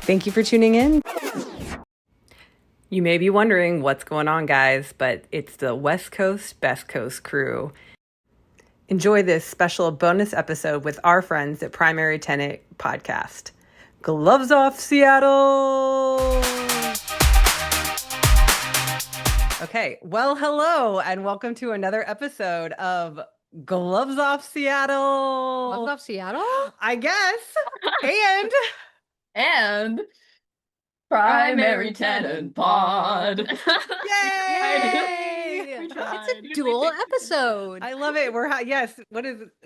Thank you for tuning in. You may be wondering what's going on, guys, but it's the West Coast, Best Coast crew. Enjoy this special bonus episode with our friends at Primary Tenant Podcast. Gloves off, Seattle! Okay, well, hello, and welcome to another episode of Gloves Off Seattle. Gloves off Seattle? I guess. And Primary Tenant Pod. Yay! It's a dual episode. I love it.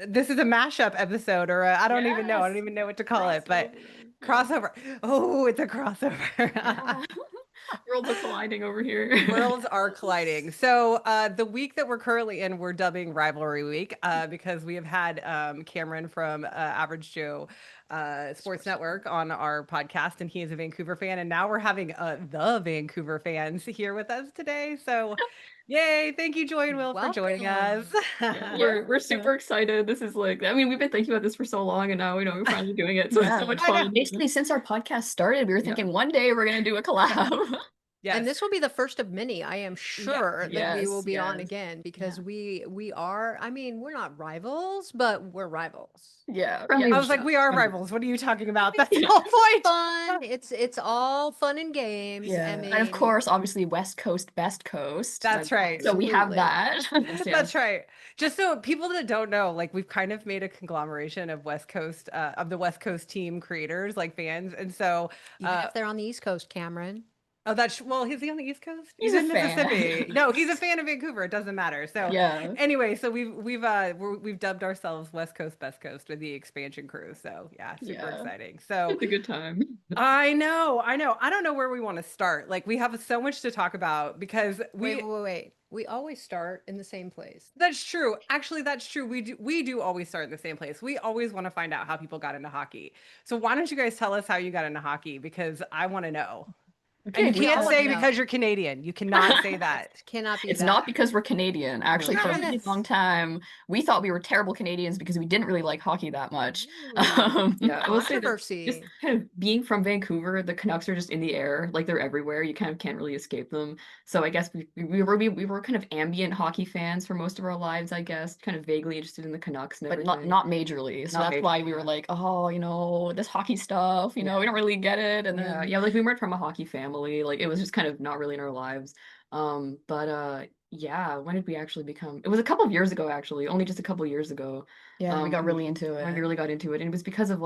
This is a mashup episode, or I don't even know. I don't even know what to call it, but crossover. Oh, it's a crossover. Worlds are colliding over here. Worlds are colliding. So the week that we're currently in, we're dubbing Rivalry Week because we have had Cameron from Average Joe Sports Network on our podcast, and he is a Vancouver fan. And now we're having the Vancouver fans here with us today. So yay. Thank you, Joy and Will, for joining us. We're super excited. This is we've been thinking about this for so long, and now we're finally doing it. So it's so much fun. Basically, since our podcast started, we were thinking one day we're going to do a collab. Yes. And this will be the first of many. I am sure that we will be on again because we are, we're not rivals, but we're rivals. Yeah. I was like, we are rivals. What are you talking about? That's the whole point. Fun. It's all fun and games. Yeah. And of course, obviously, West Coast, Best Coast. That's right. So we have that. That's right. Just so people that don't know, we've kind of made a conglomeration of West Coast, of the West Coast team creators, fans. And so even if they're on the East Coast, Cameron. Oh, is he on the East Coast? He's in a fan. Mississippi. No, he's a fan of Vancouver. It doesn't matter. So anyway, so we've dubbed ourselves West Coast, Best Coast with the expansion crew. So super exciting. So it's a good time. I know. I don't know where we want to start. We have so much to talk about because wait. We always start in the same place. That's true. Actually, that's true. We do always start in the same place. We always want to find out how people got into hockey. So why don't you guys tell us how you got into hockey? Because I want to know. Okay, and you can't say because you're Canadian. You cannot say that. Cannot be. It's not because we're Canadian. Actually, for a really long time, we thought we were terrible Canadians because we didn't really like hockey that much. I will say that Controversy. just kind of being from Vancouver, the Canucks are just in the air. They're everywhere. You kind of can't really escape them. So I guess we were kind of ambient hockey fans for most of our lives. I guess kind of vaguely interested in the Canucks, but not majorly. So that's why we were like, this hockey stuff. We don't really get it. And then we weren't from a hockey family. It was just kind of not really in our lives. When did we actually become? It was a couple of years ago, actually, only just a couple of years ago. Yeah, we got really into it. We really got into it, and it was because of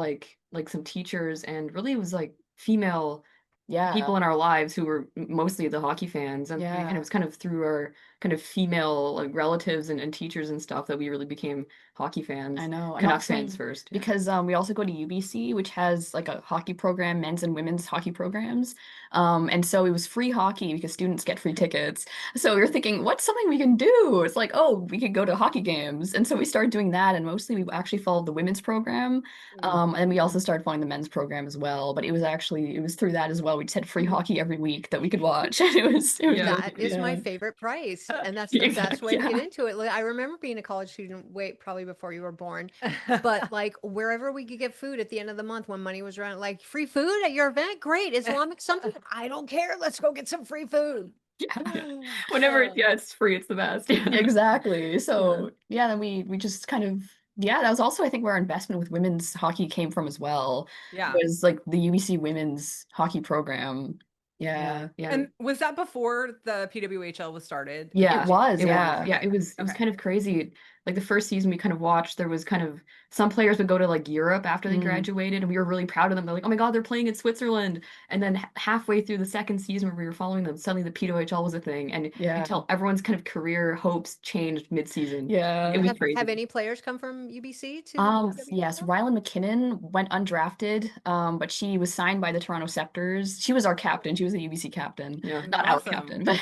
some teachers, and really it was female people in our lives who were mostly the hockey fans, and it was kind of through our kind of female relatives and teachers and stuff that we really became hockey fans. I know. Canucks fans first. Because we also go to UBC, which has a hockey program, men's and women's hockey programs. And so it was free hockey because students get free tickets. So we were thinking, what's something we can do? It's we could go to hockey games. And so we started doing that, and mostly we actually followed the women's program. And we also started following the men's program as well. But it was through that as well. We just had free hockey every week that we could watch. That is my favorite price. And that's the best way to get into it. I remember being a college student, probably before you were born, but wherever we could get food at the end of the month when money was around, free food at your event, great. Islamic something, I don't care. Let's go get some free food. Whenever it's free, it's the best. Exactly. So then we just kind of that was also, I think, where our investment with women's hockey came from as well. Yeah. It was the UBC women's hockey program. Yeah. And was that before the PWHL was started? Yeah, it was. It was kind of crazy. The first season we kind of watched, there was kind of some players would go to Europe after they graduated, and we were really proud of them. They're like, oh my God, they're playing in Switzerland. And then halfway through the second season where we were following them, suddenly the PWHL was a thing. And you could tell everyone's kind of career hopes changed mid-season. Yeah. It was crazy. Have any players come from UBC to yes, Rylan McKinnon went undrafted, but she was signed by the Toronto Scepters. She was our captain. She was a UBC captain. Yeah. Not our captain, but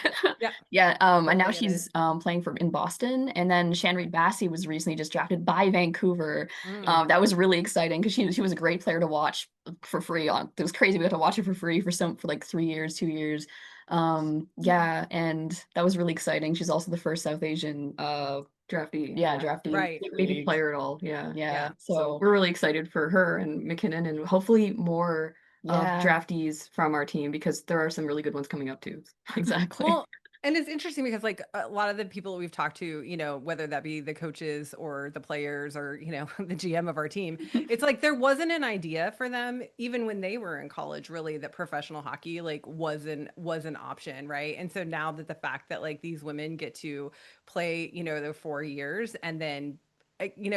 and now she's playing in Boston. And then Shanreed Bassey was recently just drafted by Vancouver. That was really exciting because she was a great player to watch for free. It was crazy. We got to watch her for free for 3 years, 2 years. And that was really exciting. She's also the first South Asian draftee. Draftee. Right. Maybe player at all. Yeah. So we're really excited for her and McKinnon, and hopefully more draftees from our team, because there are some really good ones coming up too. Exactly. Well, and it's interesting because like a lot of the people that we've talked to, whether that be the coaches or the players or, the GM of our team, it's like there wasn't an idea for them even when they were in college, really, that professional hockey like was an option, right? And so now that the fact that like these women get to play, the 4 years and then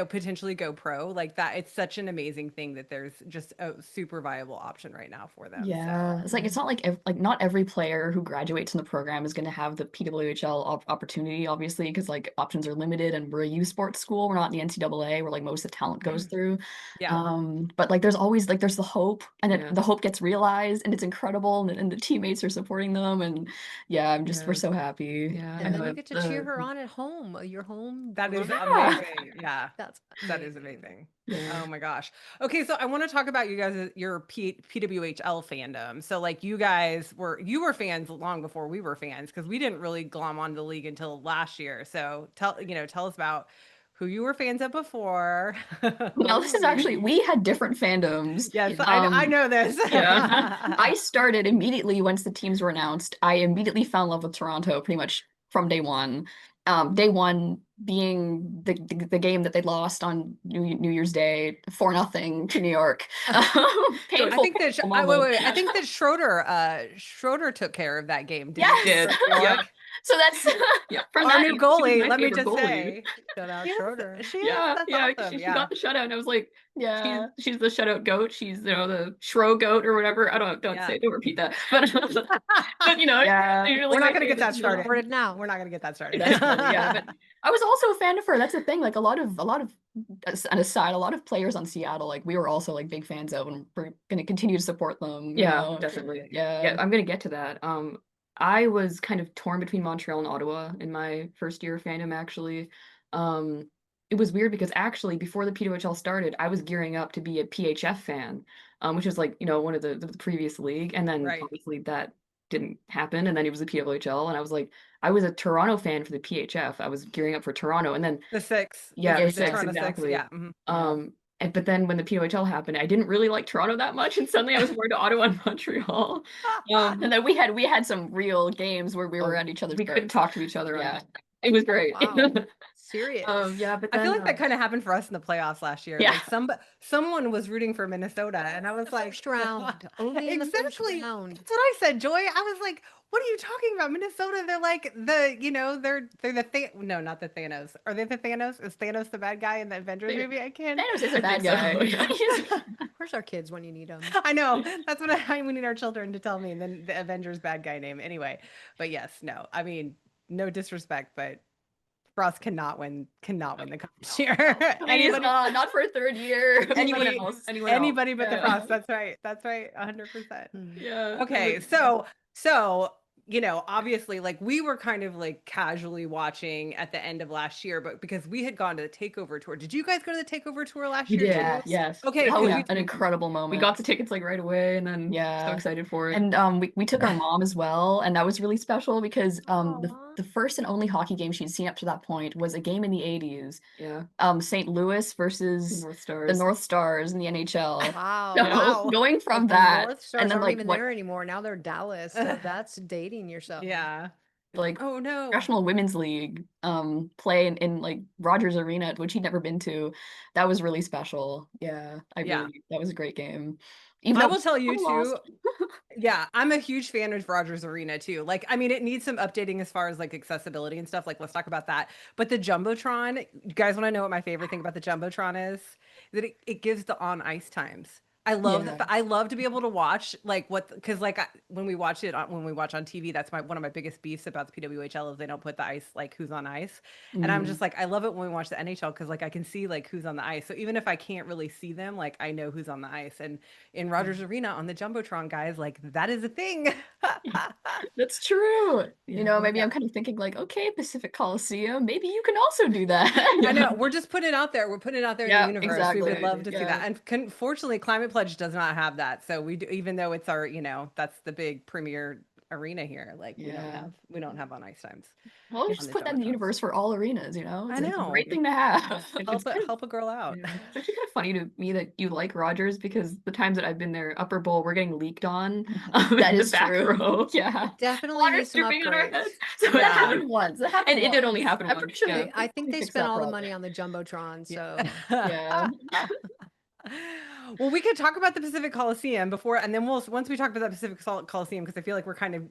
potentially go pro, like that, it's such an amazing thing that there's just a super viable option right now for them. Yeah, So it's like it's not like not every player who graduates in the program is going to have the PWHL opportunity, obviously, because like options are limited, and we're a U Sports school. We're not in the NCAA, where like most of the talent goes through. yeah. But like there's always like there's the hope, and Yeah. the hope gets realized, and it's incredible, and the teammates are supporting them, and we're so happy. Yeah, And then you get to cheer her on at home. Your home. That is group. amazing. Yeah. That Is amazing. Yeah. Oh my gosh. Okay, so I want to talk about you guys, your PWHL fandom. So like you were fans long before we were fans, because we didn't really glom onto the league until last year. So tell us about who you were fans of before. Now this is actually, we had different fandoms. Yes, I know this. Yeah. I started immediately once the teams were announced. I immediately fell in love with Toronto pretty much from day one. Day one being the game that they lost on New Year's Day 4-0 to New York. I think that I think that Schroeder took care of that game. Yes. Did. Yeah. So that's Our new goalie. Let me just say, shout out Yes, Schroeder. she is. Yeah, That's yeah, awesome. she got the shutout, and I was like, yeah. she's the shutout goat. She's the Shro goat or whatever. I don't repeat that. But Yeah, we're not gonna get that started. started. Now We're not gonna get that started. Yeah, but I was also a fan of her. That's the thing. Like a lot of an aside, a lot of players on Seattle, like we were also like big fans of, and we're gonna continue to support them. Yeah, definitely. Yeah, I'm gonna get to that. I was kind of torn between Montreal and Ottawa in my first year of fandom, actually. It was weird because actually before the PWHL started, I was gearing up to be a PHF fan, which was like, one of the previous league. And then Right. obviously that didn't happen. And then it was the PWHL. And I was like, I was a Toronto fan for the PHF. I was gearing up for Toronto. And then the six. Yeah, the the six, Toronto exactly. Yeah. Mhm. But then when the PWHL happened, I didn't really like Toronto that much, and suddenly I was more into Ottawa and Montreal. And then we had some real games where we were at each other's We couldn't throats. talk to each other. Yeah. It was great. Wow. Serious. Yeah, but I then, feel like that kind of happened for us in the playoffs last year. Yeah. Like someone was rooting for Minnesota, and I was like, First round. Only in the first exactly. round. That's what I said, Joy. I was like, what are you talking about? Minnesota, they're like they're the no, not the Thanos. Are they the Thanos? Is Thanos the bad guy in the Avengers movie? I can't. Thanos is a bad so, guy. yeah. Where's our kids when you need them? I know. That's what we need our children to tell me. And then the Avengers bad guy name. Anyway, but yes, no. I mean, no disrespect, but Frost cannot win the cup this year. Anybody, not for a third year. Anyone else. Anybody but the Yeah. Frost. That's right. 100%. Yeah. Okay, so obviously, like we were kind of like casually watching at the end of last year, but because we had gone to the takeover tour. Did you guys go to the takeover tour last We year? did. too? Yes. Okay, That was yeah. an incredible moment. We got the tickets like right away, and then Yeah. so excited for it. And we took our mom as well, and that was really special because Aw. the first and only hockey game she'd seen up to that point was a game in the 80s. yeah, St. Louis versus North Stars. the North Stars in the NHL. Wow. So Wow. going from Like, the that North Stars and then aren't like even what there anymore. Now they're Dallas. So that's dating yourself. Yeah. like Oh no. Professional Women's League play in like Rogers Arena, which he'd never been to. That was really special. Yeah, Yeah. that was a great game. Even I though will tell you we too. lost. Yeah, I'm a huge fan of Rogers Arena too. Like, I mean, it needs some updating as far as like accessibility and stuff. Like, let's talk about that. But the Jumbotron, you guys want to know what my favorite thing about the Jumbotron is? That it gives the on ice times. I love Yeah. I love to be able to watch like because like when we watch on TV, that's one of my biggest beefs about the PWHL is they don't put the ice like who's on ice, and I'm just like I love it when we watch the NHL because like I can see like who's on the ice. So even if I can't really see them, like I know who's on the ice. And in Rogers Arena on the Jumbotron, guys, like that is a thing. That's true. You know, maybe Yeah. I'm kind of thinking like, okay, Pacific Coliseum, maybe you can also do that. I know we're just putting it out there. We're putting it out there Yeah, in the universe. We would exactly. love to see that. And fortunately, Climate Pledge does not have that. So we do, even though it's our, that's the big premier arena here. Like we don't have on ice times. Well, we on just the put that in the Jumbotrons. universe for all arenas, you know? I It's a know. great thing to have. Help a girl out. Yeah. It's actually kind of funny to me that you like Rogers because the times that I've been there, Upper Bowl, we're getting leaked on That in the is back true. row. Yeah. Definitely Water need some dripping on our upgrades. heads. So That Yeah. happened once. That happened And it did only once. happen I'm once. pretty sure Yeah. I think they fix spent that all the problem. money on the Jumbotron, so Yeah. Well, we could talk about the Pacific Coliseum before, and then once we talk about the Pacific Coliseum, because I feel like we're kind of,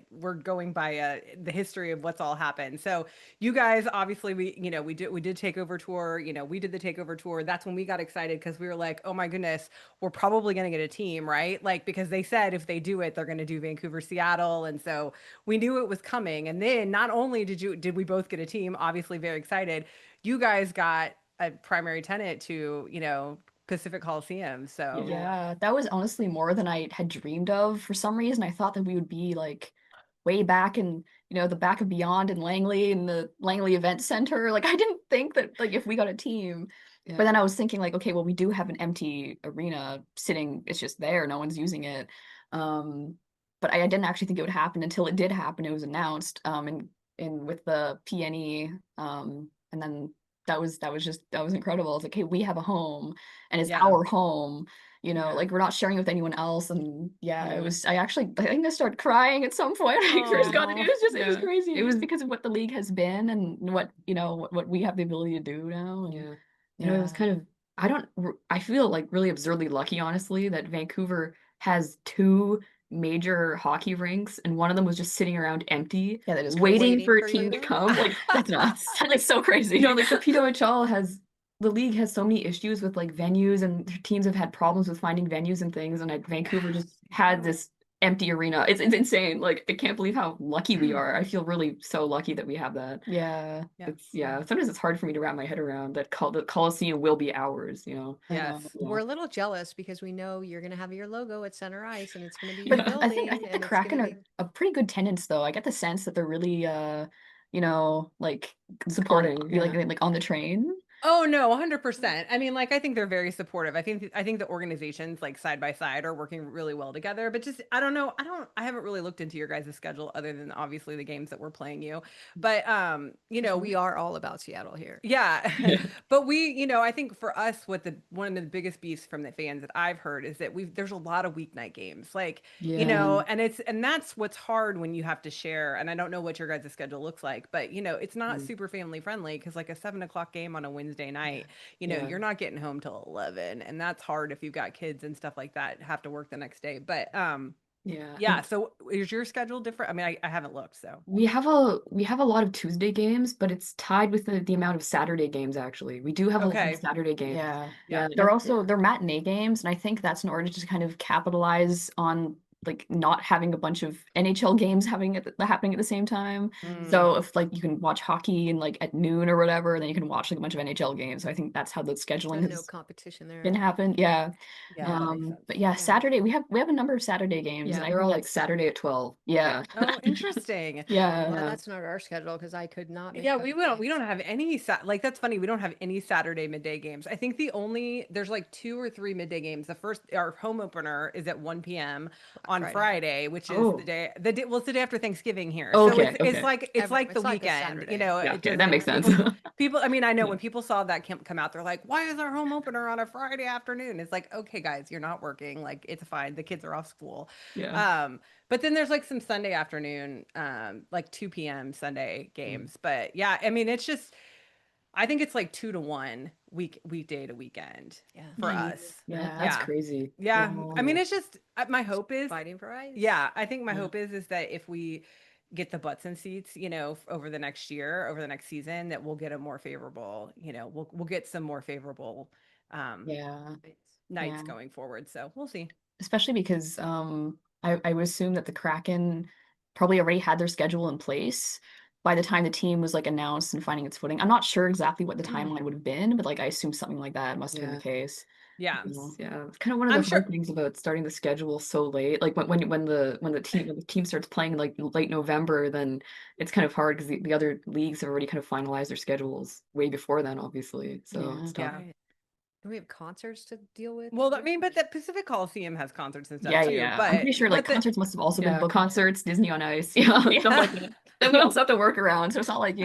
we're going by the history of what's all happened. So you guys, obviously, we did takeover tour. We did the takeover tour. That's when we got excited because we were like, oh my goodness, we're probably going to get a team, right? Like because they said if they do it, they're going to do Vancouver, Seattle, and so we knew it was coming. And then not only did we both get a team, obviously very excited, you guys got a primary tenant to Pacific Coliseum. So Yeah, that was honestly more than I had dreamed of. For some reason, I thought that we would be like way back in, the back of Beyond in Langley in the Langley Event Center. Like I didn't think that like if we got a team. Yeah. But then I was thinking like, okay, well, we do have an empty arena sitting, it's just there, no one's using it. But I didn't actually think it would happen until it did happen. It was announced in with the PNE. And then that was incredible. It's like, hey, we have a home and it's Yeah. our home, Yeah. like we're not sharing it with anyone else. And Yeah. it was, I think I started crying at some point when I first got it. It was just, it was Yeah. crazy. It was because of what the league has been and what, what we have the ability to do now. And Yeah. It was kind of, I feel like really absurdly lucky, honestly, that Vancouver has two major hockey rinks and one of them was just sitting around empty, Yeah, that is waiting Waiting for a for team you. to come. Like, that's nuts. like so crazy. Like the PWHL the league has so many issues with like venues and their teams have had problems with finding venues and things. And Vancouver just had this empty arena. It's insane. Like, I can't believe how lucky we are. I feel really so lucky that we have that. Yeah. Sometimes it's hard for me to wrap my head around that the Coliseum will be ours, Yes. we're a little jealous because we know you're going to have your logo at center ice and it's going to be But your I building. think the and it's Kraken gonna are a pretty good tenants though. I get the sense that they're really like Supporting, like on the train. Oh no, 100%. I mean, like I think they're very supportive. I think the organizations like side by side are working really well together. But just I don't know. I haven't really looked into your guys' schedule other than obviously the games that we're playing you. But we are all about Seattle here. yeah. But I think for us one of the biggest beefs from the fans that I've heard is that there's a lot of weeknight games. Like, and that's what's hard when you have to share. And I don't know what your guys' schedule looks like, but it's not super family friendly because like a 7 o'clock game on a Wednesday night, you're not getting home till 11, and that's hard if you've got kids and stuff like that have to work the next day. But yeah. So is your schedule different? I mean, I haven't looked, so we have a lot of Tuesday games, but it's tied with the amount of Saturday games. Actually, we do have a lot of Saturday games. Yeah. They're matinee games, and I think that's in order to kind of capitalize on like not having a bunch of NHL games happening at the same time. So if like you can watch hockey and like at noon or whatever, then you can watch like a bunch of NHL games. So I think that's how the scheduling There's no has competition there. been happened. Yeah. But yeah, Saturday we have a number of Saturday games. Yeah, and they're all like Saturday at 12. Yeah. Oh, interesting. Well, that's not our schedule because I could not make we don't have any like that's funny, we don't have any Saturday midday games. I think there's like 2 or 3 midday games. Our home opener is at 1 p.m. on Friday, which is the day it's the day after Thanksgiving here. So it's like the weekend, That makes sense. People, I mean, I know when people saw that come out, they're like, why is our home opener on a Friday afternoon? It's like, okay guys, you're not working, like it's fine, the kids are off school. But then there's like some Sunday afternoon, like 2 p.m. Sunday games. But yeah, I mean, it's just, I think it's like 2 to 1 weekday to weekend for us. Yeah, that's crazy. Yeah. I mean, it's just, my hope is fighting for ice. Yeah. I think my hope is that if we get the butts and seats, over the next season, that we'll get a more favorable, we'll get some more favorable, nights going forward. So we'll see. Especially because I would assume that the Kraken probably already had their schedule in place by the time the team was like announced and finding its footing. I'm not sure exactly what the timeline would have been, but like I assume something like that must have been the case. Yeah. It's kind of one of the hard things about starting the schedule so late. Like when the team starts playing like late November, then it's kind of hard because the other leagues have already kind of finalized their schedules way before then, obviously. So it's tough. Do we have concerts to deal with? Well, I mean, but the Pacific Coliseum has concerts and stuff Yeah, too. yeah. But I'm pretty sure like but the- concerts must have also been Yeah, booked. concerts, Disney on Ice, yeah, Yeah. stuff like that. Then we also have to work around. So it's not like,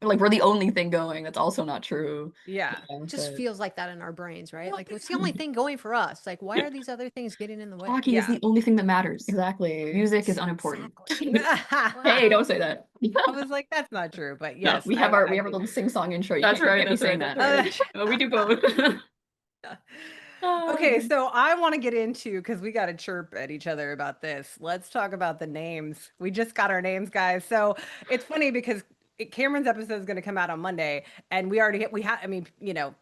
like we're the only thing going. That's also not true. yeah. It just but feels like that in our brains, right? Well, Like, what's the only thing going for us? Like, why are these other things getting in the way? hockey is Yeah. the only thing that matters. exactly. Music is unimportant. Exactly. Hey, don't say that. I was like, that's not true. But No, yes, we have our I little think- sing-song intro. You That's can't right. get me That's saying right. that. That's right. We do both. Okay, so I want to get into because we got to chirp at each other about this. Let's talk about the names. We just got our names, guys. So it's funny because Cameron's episode is going to come out on Monday, and we already we have. I mean,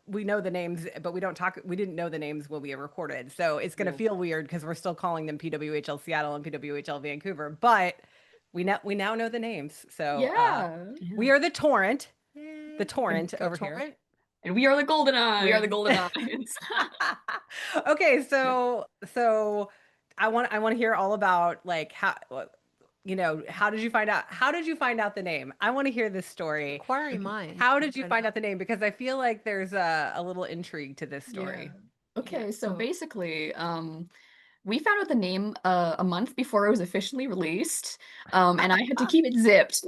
we know the names, but we don't talk. We didn't know the names when we recorded, so it's going to feel weird because we're still calling them PWHL Seattle and PWHL Vancouver, but we now know the names. So Yeah. we are the Torrent, the Yay. Torrent Go over here. Torrent. And we are the Golden Eyes. We are the Golden Eyes. Okay, so I want to hear all about like how how did you find out the name? I want to hear this story. Inquiry mind. How did you find out the name? Because I feel like there's a little intrigue to this story. Okay, so so- basically, we found out the name a month before it was officially released, and I had to keep it zipped.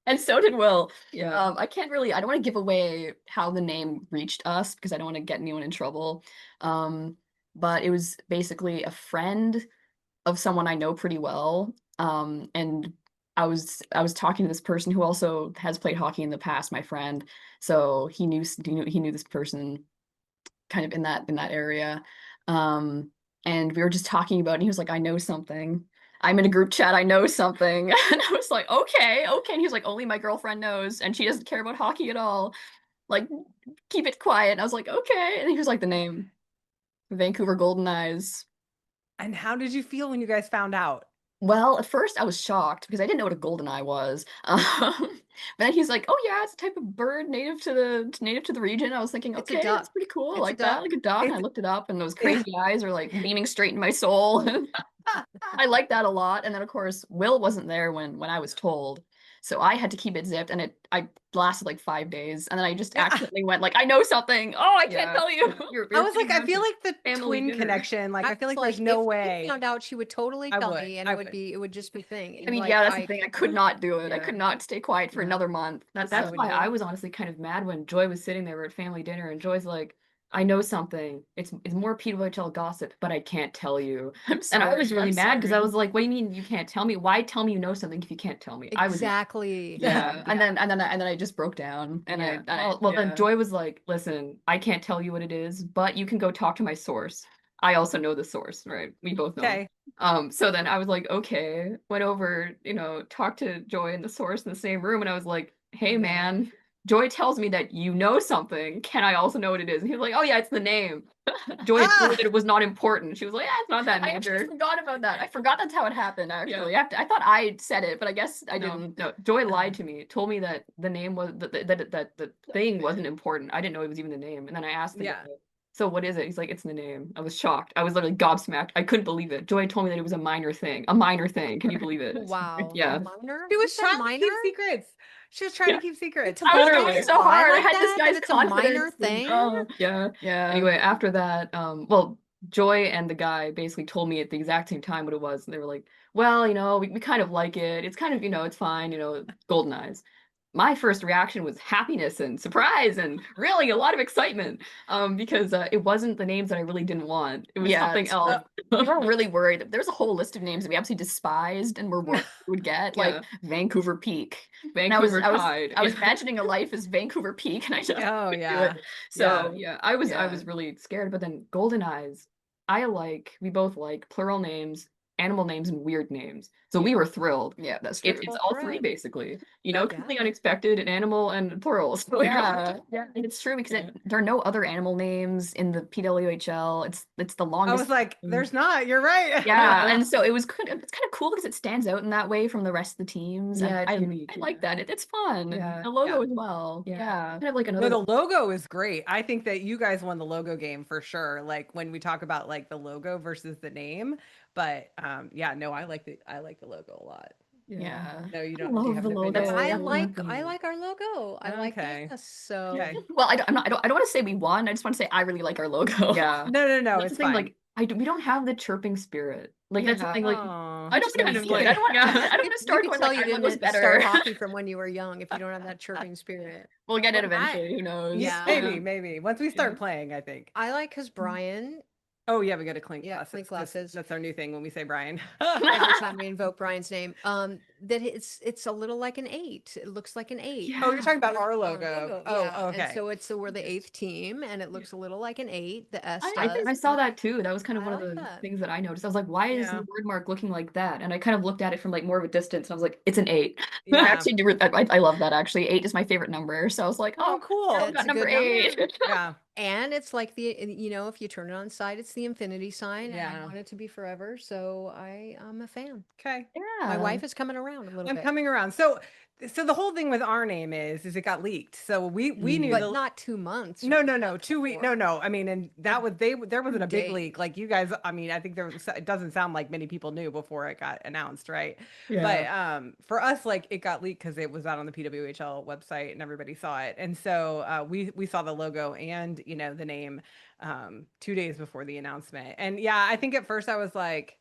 And so did Will. Yeah. I don't want to give away how the name reached us because I don't want to get anyone in trouble. But it was basically a friend of someone I know pretty well. And I was talking to this person who also has played hockey in the past, my friend. So he knew this person kind of in that area. And we were just talking about it, and he was like, I know something. I'm in a group chat, I know something. And I was like, okay. And he was like, only my girlfriend knows, and she doesn't care about hockey at all. Like, keep it quiet. And I was like, okay. And he was like, the name. Vancouver Golden Eyes. And how did you feel when you guys found out? Well, at first I was shocked because I didn't know what a golden eye was. But then he's like, "Oh yeah, it's a type of bird native to the region." I was thinking, It's a "Okay, that's duck. pretty cool. I It's a like that, duck. like a duck." And I It's- looked it up, and those crazy eyes are like beaming straight in my soul. I like that a lot. And then of course, Will wasn't there when I was told, so I had to keep it zipped, and I lasted like 5 days, and then I just accidentally went like, "I know something. Oh, I can't Yeah. tell you." I was like, I feel like the family twin dinner. connection. Like I feel was like there's no if way. we found out, she would totally I tell would, me, and I it would just be a thing. I And, mean, like, yeah, that's the thing. I could not do it. I Yeah. could not stay quiet for Yeah. another month. That's So why would I you. was honestly kind of mad when Joy was sitting there. We're at family dinner, and Joy's like, "I know something. It's more PWHL gossip, but I can't tell you." I'm And I sorry. was really I'm mad because I sorry. was like, "What do you mean you can't tell me? Why tell me you know something if you can't tell me?" I was Exactly. Yeah, and then I just broke down, and Yeah. I Well, yeah. then Joy was like, "Listen, I can't tell you what it is, but you can go talk to my source. I also know the source, right? We both know. Okay. So then I was like, okay, went over, talked to Joy and the source in the same room, and I was like, hey man, Joy tells me that you know something. Can I also know what it is? And he was like, oh yeah, it's the name. Joy had told me that it was not important. She was like, yeah, it's not that I actually major. forgot about that. I forgot that's how it happened. Actually, I thought I said it, but I guess I didn't. No, Joy lied to me. Told me that the name was that the thing wasn't important. I didn't know it was even the name. And then I asked the Yeah. guy, so what is it? He's like, it's the name. I was shocked. I was literally gobsmacked. I couldn't believe it. Joy told me that it was a minor thing. A minor thing. Can you believe it? Wow. Yeah. Minor? She was You said trying to minor? keep secrets. She was trying Yeah. to keep secrets. I was Literally. trying so Why hard. I like had this that? That guy's it's a minor confidence. thing? Yeah. Yeah. Anyway, after that, well, Joy and the guy basically told me at the exact same time what it was. And they were like, well, we kind of like it. It's kind of, it's fine, golden eyes. My first reaction was happiness and surprise and really a lot of excitement, because it wasn't the names that I really didn't want. It was Yeah, something it's- else. We were really worried. There's a whole list of names that we absolutely despised and were worried we would get, like Yeah. Vancouver Peak. Vancouver And Tide. I was imagining a life as Vancouver Peak, and I just Oh couldn't do yeah. it. So yeah, I was yeah. really scared, but then Golden Eyes, we both like plural names, animal names, and weird names. So we were thrilled. yeah, that's true. It's all three basically. That's Completely unexpected, an animal and plural. So Yeah, and it's true because there are no other animal names in the PWHL. It's the I longest. was like, there's not. You're right. Yeah, and so it's kind of cool because it stands out in that way from the rest of the teams. Yeah, and it's unique. I like that. It's fun. Yeah. The logo Yeah. as well. Yeah. Yeah. Kind of like No, another. the logo is great. I think that you guys won the logo game for sure. Like when we talk about like the logo versus the name, but yeah, no, I like the logo a lot. Yeah. No, you I don't. Do you love have the the logo. video? I Yeah. like our logo. I like Okay. us. So Okay. Well, I don't want to say we won. I just want to say I really like our logo. Yeah. No, That's it's the thing, fine. like we don't have the chirping spirit. Like that's the Yeah. thing, like Aw. I just Kind was of like, kidding. I don't want to start we going could tell like you our logo's didn't better. start hockey from when you were young if you don't have that chirping spirit. We'll get it Well, eventually. Who knows? Yeah. Maybe. Once we start Yeah. playing, I think. I like because Brian, Oh yeah, we got to clink Yeah, glasses. clink 'cause glasses. That's our new thing when we say Brian. every time we invoke Brian's name, that it's a little like an 8. It looks like an 8. Yeah. Oh, you're talking about our Our logo. yeah. Oh, okay. And so we're the 8th team, and it looks a little like an 8. The S I does. saw that too. That was kind of I one of like the that. things that I noticed. I was like, why is Yeah. the word mark looking like that? And I kind of looked at it from like more of a distance. And I was like, it's an 8. I Yeah. actually do. I love that actually. 8 is my favorite number. So I was like, Oh, oh, cool. we It's got a number good number. 8. Yeah. And it's like if you turn it on side, it's the infinity sign, and I Yeah. want it to be forever. So I'm a fan. Okay. My wife is coming around a little I'm bit, coming around. So the whole thing with our name is it got leaked. So we knew but not 2 months. No, or 2 weeks. before. No. I mean, and that was there wasn't a big Days. leak. Like you guys, I mean, I think it doesn't sound like many people knew before it got announced, right? Yeah. But for us, like it got leaked because it was out on the PWHL website and everybody saw it. And so we saw the logo and the name 2 days before the announcement. And yeah, I think at first I was like,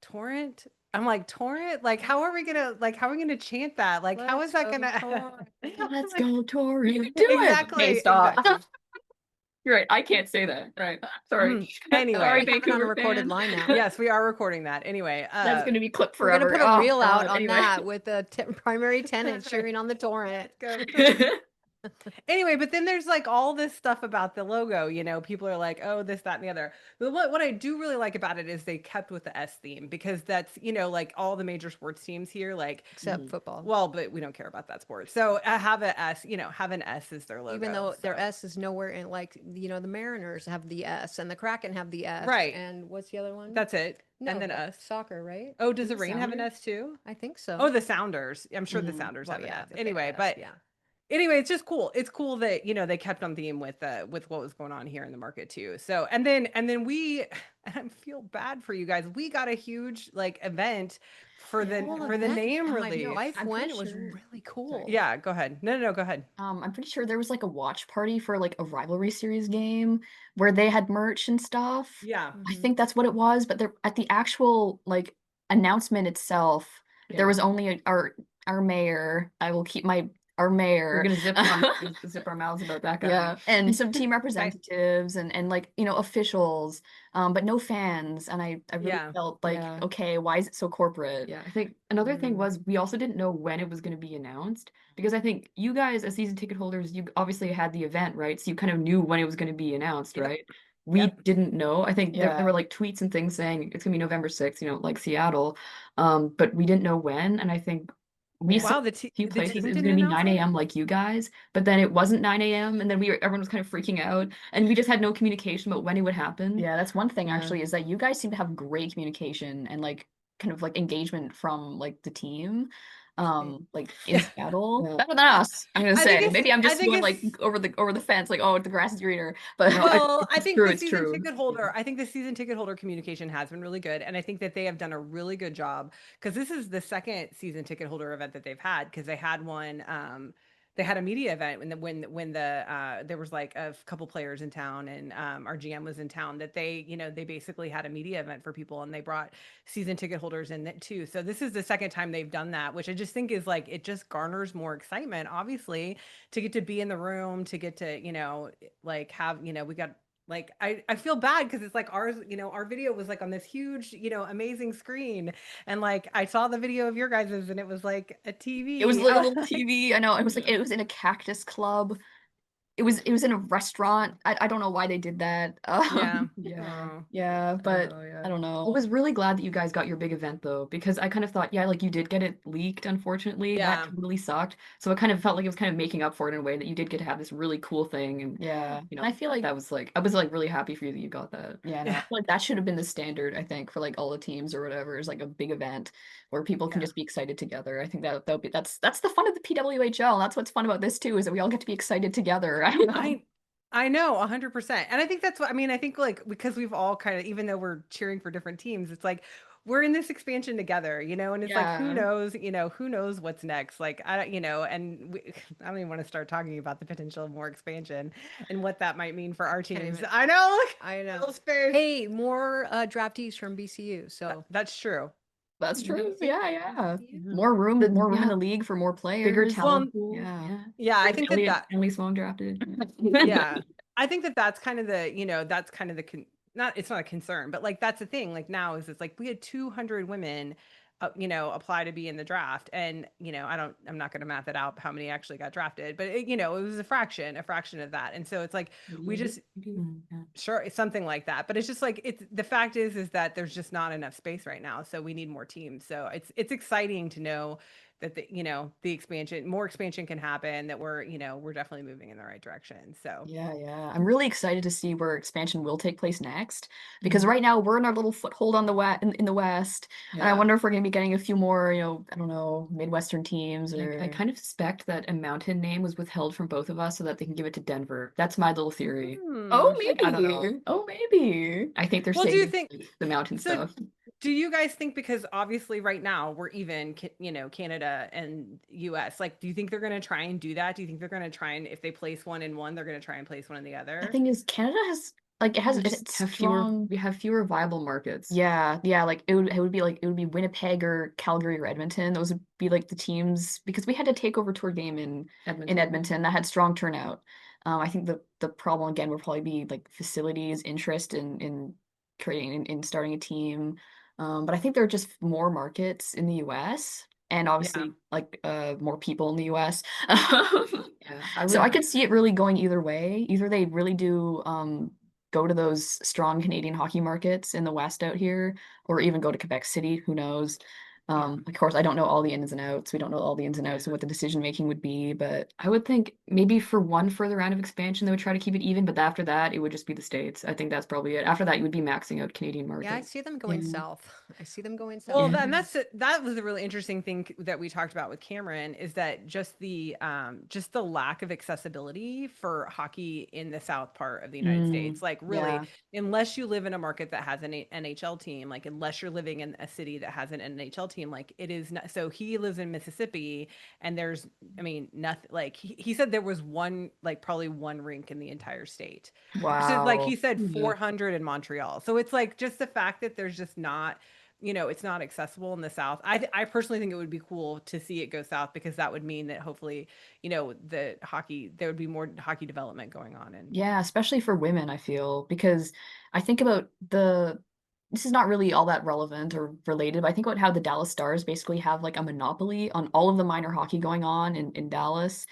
torrent. I'm like, torrent? Like how are we gonna chant that? Like how is that Let's go gonna Let's Like, go, Tori. Do it. Exactly. Okay, stop. exactly. You're right. I can't say that. Right. Sorry. Anyway. Sorry, We have it on a Vancouver recorded fan. line now. Yes, we are recording that. Anyway, That's going to be clipped We're gonna forever. put a Oh, reel out God. on Anyway. that with the primary tenant cheering on the torrent. Anyway, but then there's like all this stuff about the logo, people are like, oh, this, that, and the other. But what I do really like about it is they kept with the S theme because that's, like all the major sports teams here, like, Except football. well, but we don't care about that sport. So have an S, have an S as their logo. Even though their so. S is nowhere in, like, the Mariners have the S and the Kraken have the S. Right. And what's the other one? That's it. No, and then but us. Soccer, right? Oh, does the The Rain have an Sounders? S too? I think so. Oh, the Sounders. I'm sure the Mhm. Sounders Well, have an yeah, S. but they Anyway, have but S, yeah. Anyway, it's just cool. It's cool that they kept on theme with what was going on here in the market too. So and then we and I feel bad for you guys. We got a huge like event for the name My release. wife I'm went. pretty It was sure- really cool. Yeah, go ahead. No, go ahead. I'm pretty sure there was like a watch party for like a rivalry series game where they had merch and stuff. Yeah. I think that's what it was, but there at the actual like announcement itself, there was only our mayor. I will keep our mayor. We're gonna zip our mouths about that guy. Yeah, and some team representatives and like officials, but no fans. And I really Yeah. felt like, Yeah. okay, why is it so corporate? Yeah, I think another thing was we also didn't know when it was going to be announced because I think you guys as season ticket holders, you obviously had the event, right? So you kind of knew when it was going to be announced, Yep. right? We Yep. didn't know. I think there Yeah. were like tweets and things saying it's going to be November 6th, like Seattle. But we didn't know when. And I think we Wow, saw the few team places it was didn't going to be announce 9 it? a.m. like you guys, but then it wasn't 9 a.m. and then everyone was kind of freaking out and we just had no communication about when it would happen. Yeah, that's one thing Yeah. actually is that you guys seem to have great communication and like kind of like engagement from like the team. Like in Seattle. Yeah. Better than us, I'm gonna I think say. it's- Maybe I'm I just think going like it's- over the fence, like, oh, the grass is greener. But No, Well, I it's think true, the it's season true. ticket holder, I think the season ticket holder communication has been really good. And I think that they have done a really good job because this is the second season ticket holder event that they've had because they had one, they had a media event when there was like a couple players in town and our GM was in town that they basically had a media event for people and they brought season ticket holders in that too. So this is the second time they've done that, which I just think is like it just garners more excitement, obviously, to get to be in the room, to get to, like have, we got like I feel bad because it's like ours, our video was like on this huge, amazing screen. And like I saw the video of your guys's and it was like a TV. it was like a little TV. I know. It was like it was in a cactus club. It was in a restaurant. I don't know why they did that. Yeah. Yeah. Oh. Yeah, but I don't I know. was really glad that you guys got your big event though, because I kind of thought, yeah, like you did get it leaked, unfortunately. Yeah. That really sucked. So it kind of felt like it was kind of making up for it in a way that you did get to have this really cool thing. And Yeah. and I feel like I was like really happy for you that you got that. yeah, no, I feel like that should have been the standard, I think, for like all the teams or whatever, is like a big event where people can Yeah. just be excited together. I think that'll be that's the fun of the PWHL. That's what's fun about this too, is that we all get to be excited together. I don't know. I know 100%. And I think that's what I mean. I think like because we've all kind of, even though we're cheering for different teams, it's like we're in this expansion together, you know, and it's like, who knows what's next? Like, and I don't even want to start talking about the potential of more expansion and what that might mean for our teams. I know. I know. Hey, more draftees from BCU. So that's true. That's true. Yeah. More room in the league for more players. Bigger talent pool. Yeah. I think that Emily Sloan drafted. Yeah. I think that's kind of the, you know, that's kind of it's not a concern, but like, that's the thing. Like now it's like we had 200 women, you know, apply to be in the draft. And, you know, I'm not going to math it out how many actually got drafted, but it, you know, it was a fraction of that. And so it's like, we just, sure, it's something like that, but it's just like, the fact is that there's just not enough space right now. So we need more teams. So it's exciting to know that you know, more expansion can happen, that we're definitely moving in the right direction. So yeah, I'm really excited to see where expansion will take place next, because right now we're in our little foothold on in the West, and I wonder if we're going to be getting a few more, you know, I don't know, Midwestern teams. Or I kind of suspect that a mountain name was withheld from both of us so that they can give it to Denver. That's my little theory. Oh, maybe. I don't know. Oh, maybe. I think they're saying, do you think the mountain stuff? Do you guys think, because obviously right now we're even, you know, Canada and US, like, do you think they're going to try and do that? Do you think they're going to try and, if they place one in one, they're going to try and place one in the other? The thing is, Canada has, like, we have fewer viable markets. Yeah, like it would be Winnipeg or Calgary or Edmonton. Those would be like the teams, because we had a takeover tour game in Edmonton that had strong turnout. I think the problem again would probably be like facilities, interest in creating in starting a team. But I think there are just more markets in the US, and obviously like more people in the US. So I could see it really going either way. Either they really do go to those strong Canadian hockey markets in the West out here, or even go to Quebec City, who knows. Of course, I don't know all the ins and outs. We don't know all the ins and outs of what the decision making would be, but I would think maybe for one further round of expansion, they would try to keep it even, but after that, it would just be the States. I think that's probably it. After that, you would be maxing out Canadian markets. Yeah, I see them going south. Well, that was a really interesting thing that we talked about with Cameron, is that just the lack of accessibility for hockey in the south part of the United States. Like, really, unless you live in a market that has an NHL team, like unless you're living in a city that has an NHL team, like it is not. So he lives in Mississippi, and there's, I mean, nothing. Like he said there was probably one rink in the entire state. Wow. So like he said 400 in Montreal. So it's like, just the fact that there's just not, you know, it's not accessible in the South. I personally think it would be cool to see it go south, because that would mean that hopefully, you know, there would be more hockey development going on. And yeah, especially for women, I feel, because I think about this is not really all that relevant or related, but I think about how the Dallas Stars basically have like a monopoly on all of the minor hockey going on in Dallas.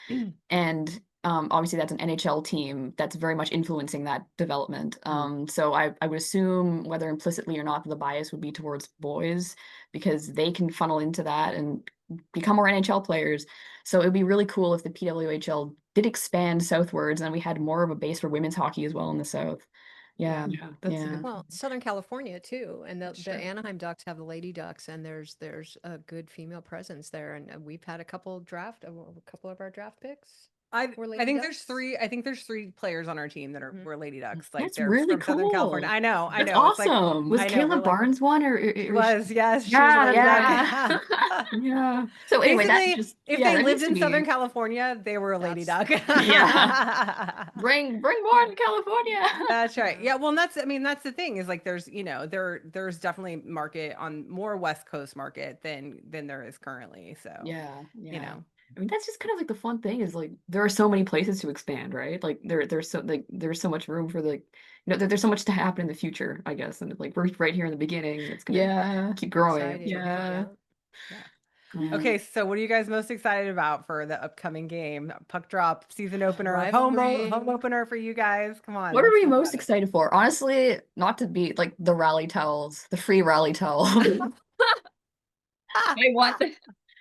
And obviously that's an NHL team that's very much influencing that development. So I would assume, whether implicitly or not, that the bias would be towards boys, because they can funnel into that and become more NHL players. So it would be really cool if the PWHL did expand southwards and we had more of a base for women's hockey as well in the South. Well, Southern California too, and the Anaheim Ducks have the Lady Ducks, and there's a good female presence there, and we've had a couple of our draft picks. I think there's three players on our team that were Lady Ducks. Like, that's they're really from cool. Southern California. I know. That's awesome. Was Kayla Barnes one, or was? Yes. Yeah. So anyway, if they lived in Southern California, they were a Lady Duck. Bring more to California. That's right. Yeah. Well, that's the thing, is like, there's, you know, there's definitely market on more West Coast market than there is currently. So you know. I mean, that's just kind of like the fun thing, is like there are so many places to expand, right? Like there's so much room for there's so much to happen in the future, I guess, and like we're right here in the beginning. It's gonna keep growing. Okay, so what are you guys most excited about for the upcoming game? Puck drop, season opener, home opener for you guys. Come on. What are we most excited for? Honestly, not to be like the rally towels, the free rally towel. I want.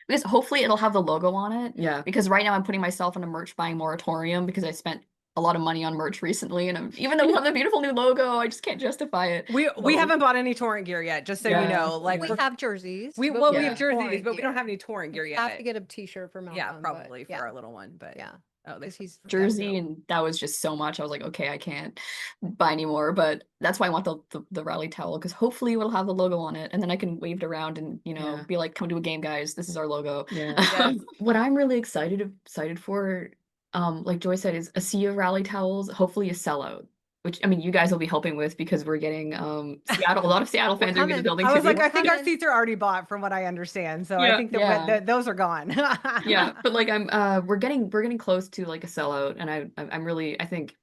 Because hopefully it'll have the logo on it. Yeah. Because right now I'm putting myself in a merch buying moratorium, because I spent a lot of money on merch recently, and even though we have the beautiful new logo, I just can't justify it. We haven't bought any torrent gear yet, just so you know. Like, we have jerseys. We have jerseys, but we don't have any torrent gear yet. We have to get a t-shirt for Malcolm. Yeah, probably for our little one, but Oh, because he's jersey, and that was just so much. I was like, okay, I can't buy anymore, but that's why I want the rally towel, because hopefully it'll have the logo on it, and then I can wave it around and be like, come to a game, guys, this is our logo. Yes. What I'm really excited for, like Joy said, is a sea of rally towels, hopefully a sellout. Which, I mean, you guys will be helping with, because we're getting Seattle. A lot of Seattle fans are in the coming. building I too. was like, I think our coming. seats are already bought from what I understand. So I Yeah. think that those are gone. Yeah, but like we're getting close to like a sellout, and I'm really, I think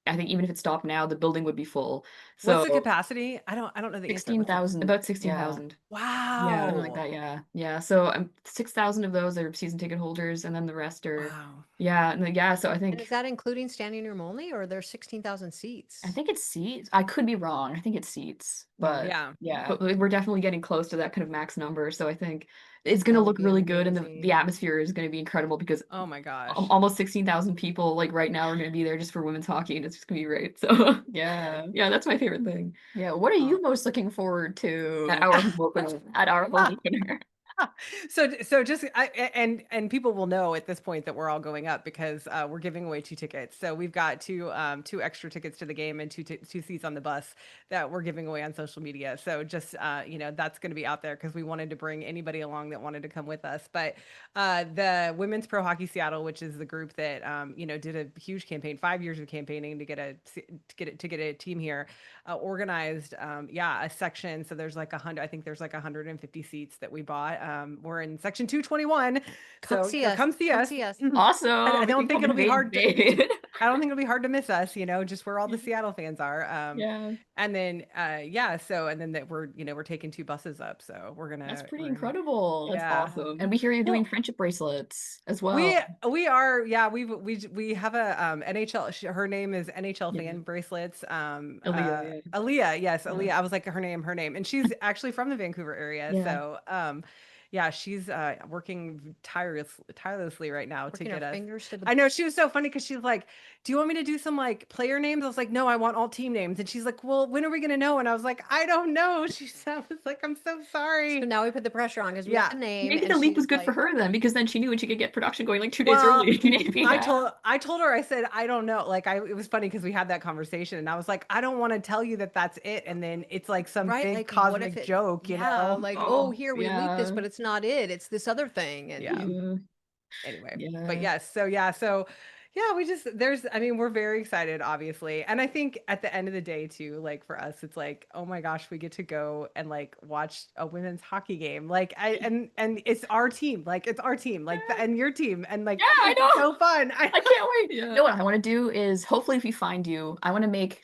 even if it stopped now, the building would be full. What's the So capacity? I don't know the answer. 16,000, about 16,000. Yeah, something like Wow. that. Yeah. So 6,000 of those are season ticket holders, and then the rest are Wow. So I And think is that including standing room only, or there's 16,000 seats? it's seats. I could be wrong. I think it's seats, but Yeah. but we're definitely getting close to that kind of max number. So I think it's gonna That would look be really good, and the amazing. atmosphere is gonna be incredible, because Oh my gosh. almost 16,000 people like right now are going to be there just for women's hockey, and it's just going to be great. So yeah, that's my favorite thing. Yeah, what are you most looking forward to At our home opener. At our home opener. So just and people will know at this point that we're all going up, because we're giving away 2 tickets. So we've got two extra tickets to the game and two seats on the bus that we're giving away on social media. So just that's going to be out there, because we wanted to bring anybody along that wanted to come with us. But the Women's Pro Hockey Seattle, which is the group that did a huge campaign, 5 years of campaigning to get a team here, organized a section. So there's like 100, I think there's like 150 seats that we bought. We're in section 221. Come So see us. come see Come us. see us. Awesome. I don't think it'll be hard to, to I don't think it'll be hard to miss us, just where all the Seattle fans are. Yeah. And then so and then that we're taking 2 buses up. So That's pretty we're incredible. Yeah. That's awesome. And we hear you're doing friendship bracelets as well. We are, we have a NHL, her name is NHL fan bracelets. Aaliyah, yes, Aaliyah. I was like, her name. And she's actually from the Vancouver area. Yeah. So she's working tirelessly right now Working to get her us. fingers to the I know, she was so funny, because she's like, do you want me to do some like player names? I was like, no, I want all team names. And she's like, well, when are we gonna know? And I was like, I don't know. I was like, I'm so sorry. So now we put the pressure on, because we got the name. Maybe and the leap was she's good for like, her then, because then she knew when she could get production going like 2 days early. I told her, I said, I don't know. Like, it was funny, because we had that conversation, and I was like, I don't want to tell you that that's it. And then it's like some big like, cosmic joke, you know? Like, here we leaked this, but it's not it. It's this other thing. And anyway, but yes. So we're very excited, obviously. And I think at the end of the day too, like for us, it's like, oh my gosh, we get to go and like watch a women's hockey game. Like and it's our team, like and your team. And like, I know. It's so fun. I can't wait. You know what I want to do is, hopefully if we find you, I want to make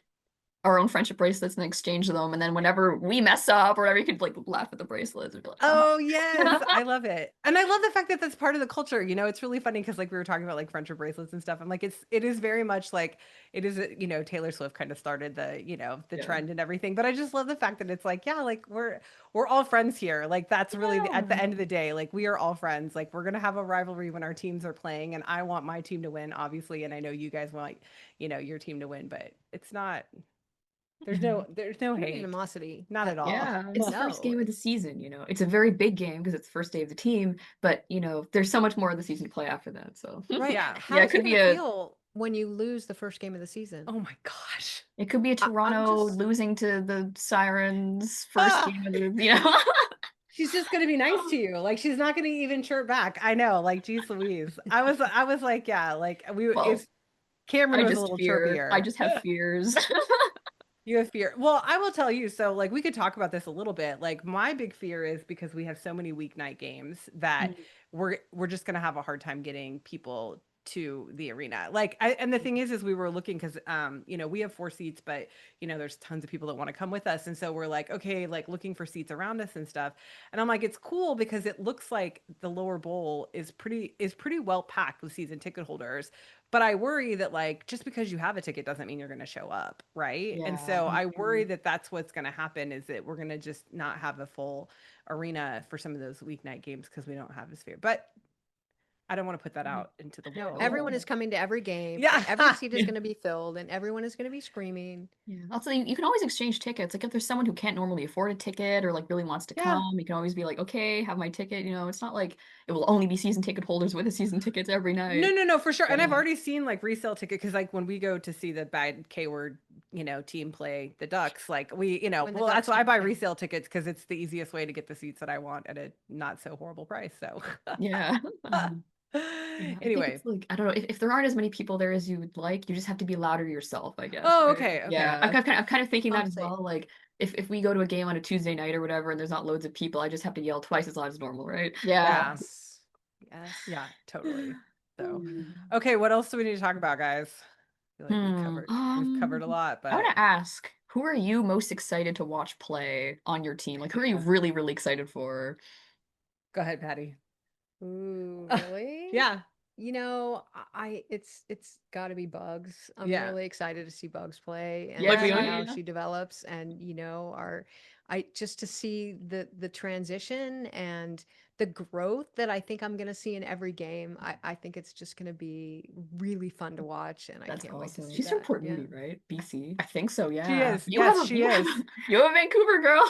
our own friendship bracelets and exchange them, and then whenever we mess up or whatever, you could like laugh at the bracelets and be like, oh yes, I love it. And I love the fact that that's part of the culture. It's really funny, because like we were talking about like friendship bracelets and stuff. I'm like, it is very much like it is, Taylor Swift kind of started the trend and everything. But I just love the fact that it's like, like we're all friends here. Like that's really at the end of the day, like we are all friends. Like we're gonna have a rivalry when our teams are playing, and I want my team to win, obviously, and I know you guys want your team to win, but it's not. There's no hate, animosity, not at all. Yeah, it's the first game of the season. It's a very big game because it's the first day of the team. But there's so much more of the season to play after that. So right, How it could be feel when you lose the first game of the season. Oh my gosh, it could be a Toronto losing to the Sirens first game of the. She's just gonna be nice to you. Like she's not gonna even chirp back. I know. Like, geez Louise. I was like, Cameron was a little chirpier. I just have fears. You have fear. Well, I will tell you. So, like, we could talk about this a little bit. Like, my big fear is because we have so many weeknight games that we're just gonna have a hard time getting people to the arena. Like, and the thing is we were looking, because we have 4 seats, but there's tons of people that want to come with us, and so we're like, okay, like looking for seats around us and stuff. And I'm like, it's cool because it looks like the lower bowl is pretty well packed with season ticket holders. But I worry that like just because you have a ticket doesn't mean you're going to show up, right? And so I worry that that's what's going to happen, is that we're going to just not have a full arena for some of those weeknight games because we don't have the sphere. But I don't want to put that out into the No, world. everyone is coming to every game. Yeah. Every seat is going to be filled and everyone is going to be screaming. Yeah. Also, you can always exchange tickets. Like if there's someone who can't normally afford a ticket or like really wants to come, you can always be like, okay, have my ticket. You know, it's not like it will only be season ticket holders with the season tickets every night. No, for sure. And I've already seen like resale ticket because like when we go to see the bad K-word, team play the Ducks, like we, well, that's why I buy resale tickets because it's the easiest way to get the seats that I want at a not so horrible price. So yeah. Anyway, like I don't know if there aren't as many people there as you would like, you just have to be louder yourself, I guess. Oh, okay. Yeah, I'm kind of thinking that as Honestly. well. Like if we go to a game on a Tuesday night or whatever, and there's not loads of people, I just have to yell twice as loud as normal, right? Yeah. Yes. Yeah, totally. So, okay, what else do we need to talk about, guys? I feel like we've covered a lot, but I want to ask, who are you most excited to watch play on your team? Like, who are you really, really excited for? Go ahead, Patty. Ooh, really? Yeah. It's got to be Bugs. I'm Yeah. really excited to see Bugs play and Like see we are, how yeah. she develops, and just to see the transition and the growth that I think I'm gonna see in every game. I think it's just gonna be really fun to watch, and That's I can't wait to awesome. see She's from that. Port Yeah. Moody, right? BC. I think so, yeah. She is. You Yes, have a, she you is. have- you're a Vancouver girl.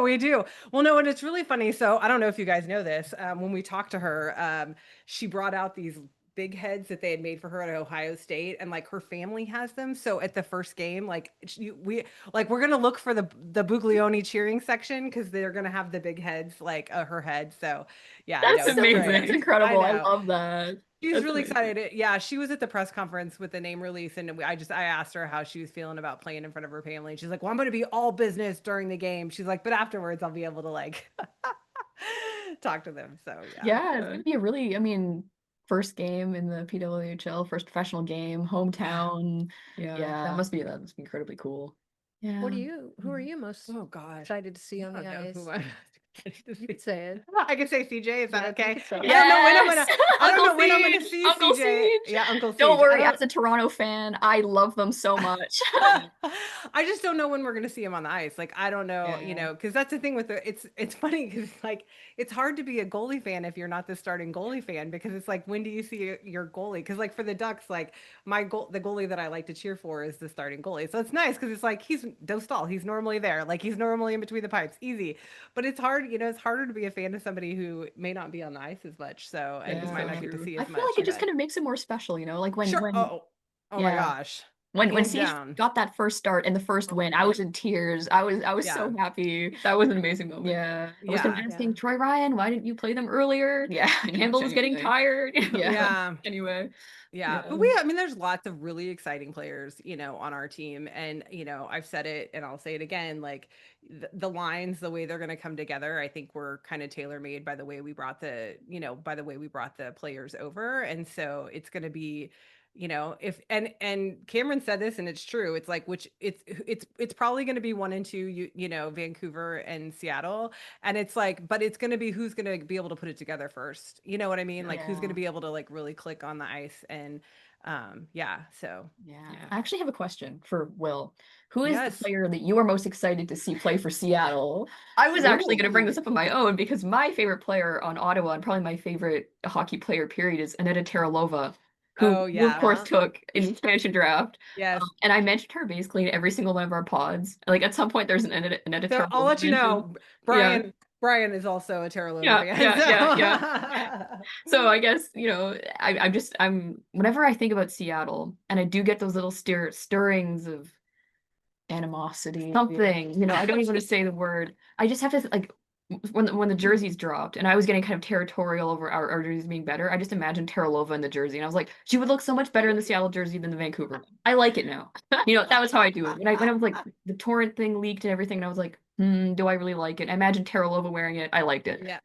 We do. Well, no, and it's really funny. So I don't know if you guys know this. When we talked to her, she brought out these big heads that they had made for her at Ohio State, and like her family has them. So at the first game, like we're gonna look for the Buglioni cheering section because they're gonna have the big heads like her head. So yeah, That's amazing. great. That's incredible. I know. love that. She's That's really amazing. excited. Yeah, she was at the press conference with the name release, and I asked her how she was feeling about playing in front of her family. And she's like, "Well, I'm going to be all business during the game." She's like, "But afterwards, I'll be able to like talk to them." So Yeah, it's gonna be a really, first game in the PWHL, first professional game, hometown. Yeah, that must be incredibly cool. Yeah. Who are you most excited to see on the ice? You could say it. I can say CJ. Is that okay? So. I don't know when I'm gonna. I don't Uncle know when I'm gonna Siege! see Uncle CJ. Siege! Yeah, Uncle Siege. Don't worry, as a Toronto fan, I love them so much. I just don't know when we're gonna see him on the ice. Like I don't know, because that's the thing with it's funny because like it's hard to be a goalie fan if you're not the starting goalie fan, because it's like, when do you see your goalie? Because like for the Ducks, like the goalie that I like to cheer for is the starting goalie. So it's nice because it's like he's Dostal. He's normally there. Like he's normally in between the pipes. Easy. But it's hard, it's harder to be a fan of somebody who may not be on the ice as much. So and you might not get to see as much. I feel like it just kind of makes it more special, like when oh my gosh. When Siege got that first start and the first win, I was in tears. I was so happy. That was an amazing moment. Yeah. I was asking Troy Ryan, why didn't you play them earlier? Yeah. Campbell was getting tired. Anyway. Yeah. But there's lots of really exciting players, on our team. And, I've said it and I'll say it again, like the lines, the way they're going to come together, I think we're kind of tailor-made by the way we brought the players over. And so it's going to be, if and Cameron said this and it's true, it's like, it's probably going to be 1 and 2, Vancouver and Seattle, and it's like, but it's going to be who's going to be able to put it together first, you know what I mean? Like who's going to be able to like really click on the ice. And so I actually have a question for Will. Who is the player that you are most excited to see play for Seattle? I was actually going to bring this up on my own because my favorite player on Ottawa, and probably my favorite hockey player period, is Aneta Teralova, who of course took in the expansion draft. Yes. And I mentioned her basically in every single one of our pods. Like at some point there's an Aneta so Teralova. I'll let you know, Brian is also a Teralova fan. Yeah. So I guess, I'm whenever I think about Seattle and I do get those little stirrings of animosity, something, I don't even want to say the word. I just have to like when the jerseys dropped and I was getting kind of territorial over our jerseys being better, I just imagined Teralova in the jersey and I was like, she would look so much better in the Seattle jersey than the Vancouver. I like it now. That was how I do it. When I was like the torrent thing leaked and everything, and I was like, do I really like it? I imagined Teralova wearing it. I liked it. Yeah.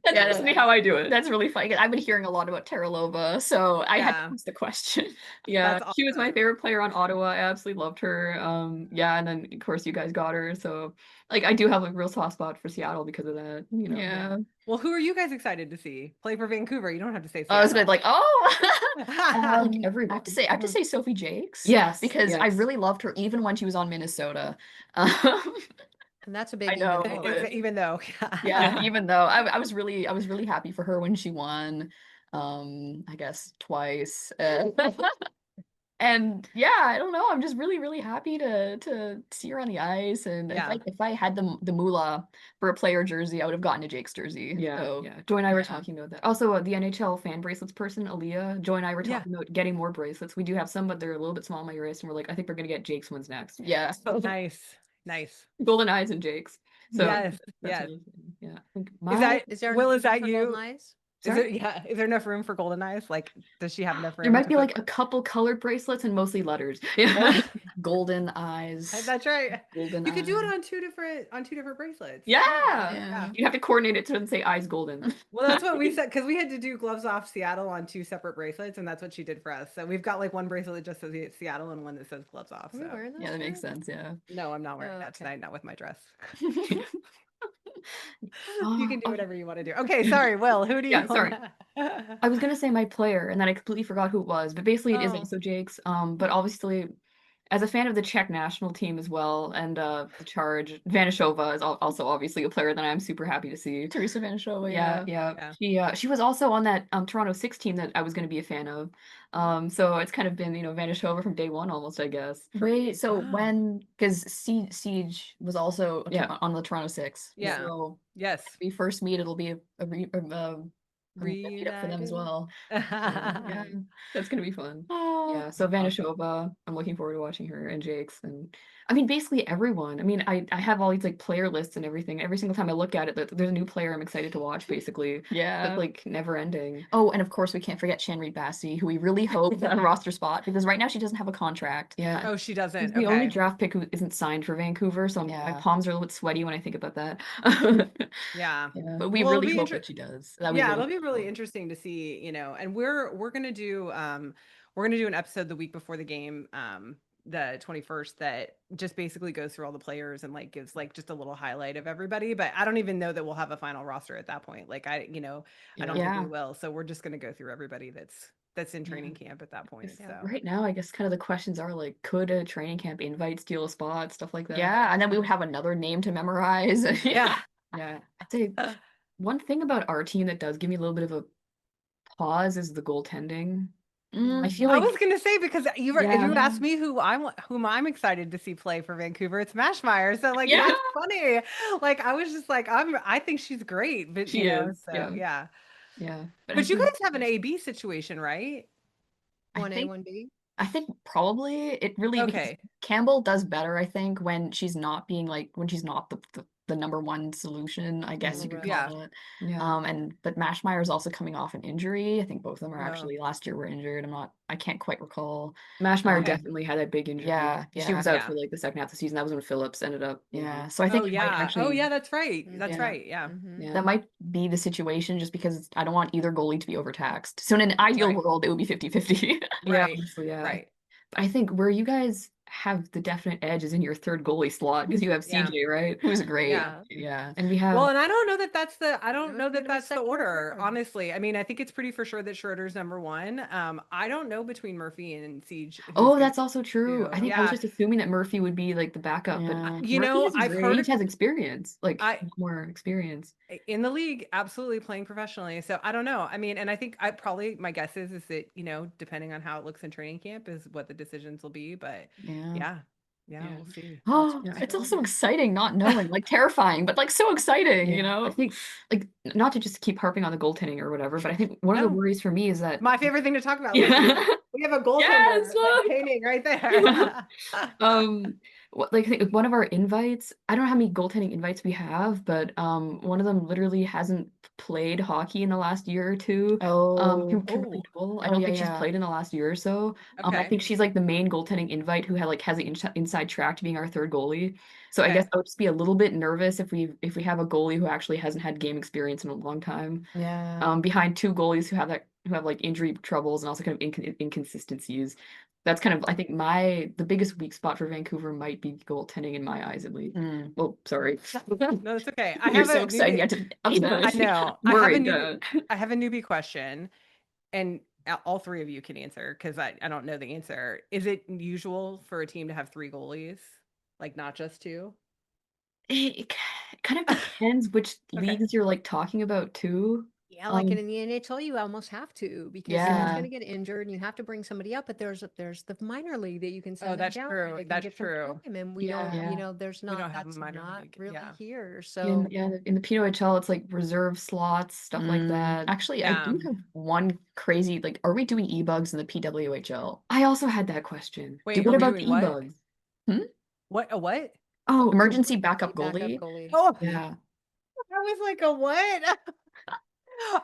That's just how I do it. That's really funny. I've been hearing a lot about Teralova, so I had to ask the question. She was my favorite player on Ottawa. I absolutely loved her. And then of course you guys got her. So like I do have a real soft spot for Seattle because of that. Yeah. Well, who are you guys excited to see play for Vancouver? You don't have to say Seattle. I was good, like, I have to say Sophie Jakes. Yes, because I really loved her even when she was on Minnesota. And that's a I big know. even though. Even though. Yeah, even though I was really happy for her when she won. I guess twice. And yeah, I don't know. I'm just really happy to see her on the ice. And Yeah. if I had the moolah for a player jersey, I would have gotten a Jake's jersey. Yeah, So yeah. Joy and I were Yeah. talking about that. Also, the NHL fan bracelets person, Aaliyah, Joy and I were Yeah. talking about getting more bracelets. We do have some, but they're a little bit small on my wrist, and we're like, I think we're gonna get Jake's ones next. yeah. Nice. Golden eyes and Jake's. So Yes. that's Yes. what I'm saying. Yeah. I think Is that Is there Will? enough Is that for you? Golden Eyes? Is Sorry? there is there enough room for golden eyes? Like, does she have enough room? There might to be put- like a couple colored bracelets and mostly letters. Yeah. Golden eyes. That's right. Golden You could do it eyes. on two different bracelets. Yeah. Yeah. You have to coordinate it so it doesn't say eyes golden. Well, that's what we said because we had to do gloves off Seattle on two separate bracelets, and that's what she did for us. So we've got like one bracelet that just says Seattle and one that says gloves off. Are we So wearing those Yeah, that makes tonight? sense. Yeah. no, I'm not wearing Oh, that okay. tonight. Not with my dress. Oh, You can do okay. whatever you want to do. Okay, sorry, Will. Who do you? Yeah, sorry. wanna- I was gonna say my player, and then I completely forgot who it was. But basically, it is Oh. also Jake's. But obviously, as a fan of the Czech national team as well, and the Charge, Vanishova is also obviously a player that I'm super happy to see. Teresa Vanishova. Yeah, yeah. She was also on that Toronto 6 team that I was going to be a fan of. So it's kind of been, Vanishova from day one almost, I guess. Wait, so Wow. when, because Siege was also Yeah. on the Toronto 6. Yeah. So Yes. when we first meet, it'll be a meet up for them as Reunited. well. Yeah, that's gonna be fun. Yeah, so Vanishova, I'm looking forward to watching her and Jake's, and I mean basically everyone. I mean, I have all these like player lists and everything. Every single time I look at it, there's a new player I'm excited to watch. Basically, Yeah. that's like never ending. Oh, and of course we can't forget Shanreed Bassey, who we really hope is on a roster spot because right now she doesn't have a contract. Yeah, Oh, she she's doesn't. the only Okay. draft pick who isn't signed for Vancouver, so my Yeah. palms are a little bit sweaty when I think about that. Yeah. Yeah. But we Well, it'll really be hope inter- that she does. Yeah, it'll be really interesting to see, and we're gonna do an episode the week before the game, the 21st, that just basically goes through all the players and like gives like just a little highlight of everybody. But I don't even know that we'll have a final roster at that point. Like I don't think Yeah. we will. So we're just gonna go through everybody that's in training camp at that point. Yeah. So Right now, I guess kind of the questions are like, could a training camp invite steal a spot, stuff like that. Yeah, and then we would have another name to memorize. yeah. Yeah. I'd say one thing about our team that does give me a little bit of a pause is the goaltending. I feel I like was gonna say because if you Yeah. asked me whom I'm excited to see play for Vancouver, it's Mashmeyer. So like Yeah. that's funny. Like I was just like I think she's great, but She is, so yeah. yeah. But But I you think- guys have an AB situation, right? I 1A, think 1B. I think probably it really because Okay. Campbell does better, I think, when she's not being when she's not the number one solution, I guess you could Right. call it. Yeah. But Mashmeyer is also coming off an injury. I think both of them are Oh. actually last year were injured. I can't quite recall. Mashmeyer Okay. definitely had that big injury. Yeah, She was out yeah. for like the second half of the season. That was when Phillips ended up. Yeah. So I think Oh it might yeah. actually Oh yeah, that's right. That's Yeah. right. Yeah. Mhm. Yeah. that might be the situation just because I don't want either goalie to be overtaxed. So in an ideal Right. world, it would be 50-50. Yeah, Right. honestly, yeah. Right. But I think where you guys have the definite edge is in your third goalie slot because you have Yeah. CJ, right? Who's great. Yeah. Yeah. And we have Well, and I don't know that that's It was gonna be the second or order, third. honestly. I mean, I think it's pretty for sure that Schroeder's number one. I don't know between Murphy and Siege. who's Oh, gonna that's also true. I think I was Yeah. just assuming that Murphy would be like the backup, but Yeah. You Murphy know, has I've heard Siege has experience, like I- more experience. in the league, absolutely playing professionally. So I don't know. I mean, and I think my guess is that, depending on how it looks in training camp is what the decisions will be. But Yeah. yeah, Yeah. we'll see. Oh, Yeah. it's also exciting not knowing, like terrifying, but like so exciting, you I know? think like not to just keep harping on the goaltending or whatever, but I think one of the No. worries for me is that My favorite thing to talk about. Yeah. We have a goaltender Yes! painting right there. I think one of our invites, I don't know how many goaltending invites we have, but one of them literally hasn't played hockey in the last year or two. Kimberly Noel, I don't think she's played in the last year or so. I Okay. think she's like the main goaltending invite who has an inside track to being our third goalie. So I Okay. guess I would just be a little bit nervous if we have a goalie who actually hasn't had game experience in a long time. Yeah. Behind two goalies who have like injury troubles and also kind of inconsistencies. That's kind of, I think, the biggest weak spot for Vancouver might be goaltending in my eyes, at least. Mm. Oh, sorry. No, it's okay. You're so excited. You have to I know. Worried. I have a newbie question, and all three of you can answer because I don't know the answer. Is it usual for a team to have three goalies, like not just two? It kind of depends which leagues you're like talking about too. Yeah, like in the NHL, you almost have to because someone's Yeah. going to get injured and you have to bring somebody up. But there's the minor league that you can send them that's down true. and they can That's get some true. time. And we Yeah. don't, Yeah. there's We not, don't have a that's minor not league. really Yeah. here. In, So in the PWHL, it's like reserve slots, stuff like that. Actually, I Yeah. do have one crazy, like, are we doing e-bugs in the PWHL? I also had that question. Wait, What are we about doing the what? e-bugs? What? A what? Oh, emergency backup backup goalie. goalie. Oh, Yeah. I was like, a what?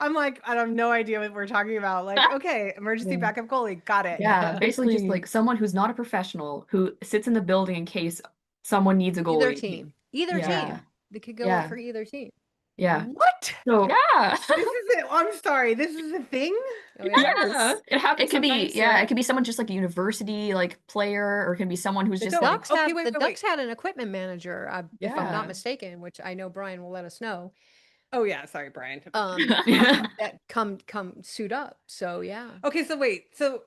I'm like, I have no idea what we're talking about. Like, okay, emergency Yeah. backup goalie, got it. Yeah, basically just like someone who's not a professional who sits in the building in case someone needs a Either goalie. team. Either Yeah. team. They could go Yeah. for either team. Yeah. What? So Yeah. This is it. I'm sorry. This is a thing. Oh, yeah. Yes. It happens it could be sometimes, it could be someone just like a university like player, or it can be someone who's The just like Ducks okay, have wait, the wait, Ducks wait. had an equipment manager, if I'm Yeah. not mistaken, which I know Brian will let us know. Oh yeah, sorry, Brian. That come suit up. So yeah. Okay, so wait. So